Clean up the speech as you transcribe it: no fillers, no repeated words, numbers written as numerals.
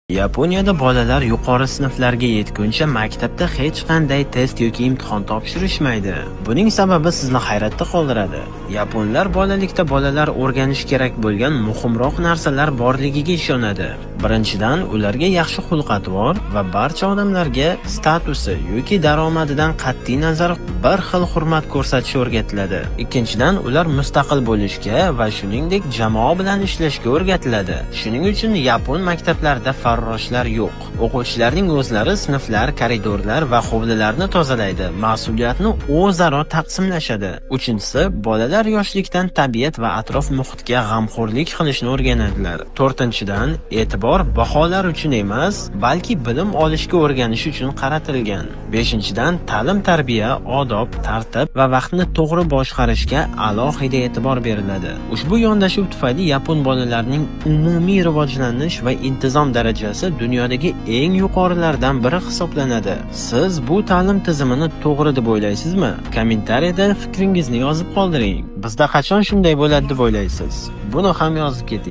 Yaponiyada bolalar yuqori sinflarga yetguncha maktabda hech qanday test yoki imtihon topshirishmaydi. Buning sababi sizni hayratda qoldiradi. Yaponlar bolalikda bolalar o'rganish kerak bo'lgan muhimroq narsalar borligiga ishonadi. Birinchidan, ularga yaxshi xulq-atvor va barcha odamlarga statusi yoki daromadidan qat'iy nazar bir xil hurmat ko'rsatish o'rgatiladi. Ikkinchidan, ular mustaqil bo'lishga va shuningdek jamoa bilan ishlashga o'rgatiladi. Shuning uchun yapon maktablarida farroshlar yo'q. O'quvchilarning o'zlari sinflar, koridorlar va hovlilarni tozalaydi. Mas'uliyatni o'zaro taqsimlashadi. Uchinchisi, bolalar yoshlikdan tabiat va atrof muhitga g'amxo'rlik qilishni o'rganadilar. To'rtinchidan, e'tibor baholar uchun emas, balki bilim olishga o'rganish uchun qaratilgan. Beshinchidan, ta'lim-tarbiya, odob, tartib va vaqtni to'g'ri boshqarishga alohida e'tibor beriladi. Ushbu yondashuv tufayli yapon bolalarining umumiy rivojlanish va intizom darajasi dunyodagi eng yuqorilardan biri hisoblanadi. Siz bu ta'lim tizimini to'g'ri deb o'ylaysizmi? Kommentariyada fikringizni yozib qoldiring. Bizda qachon shunday bo'ladi deb o'ylaysiz? Buni ham yozib keting.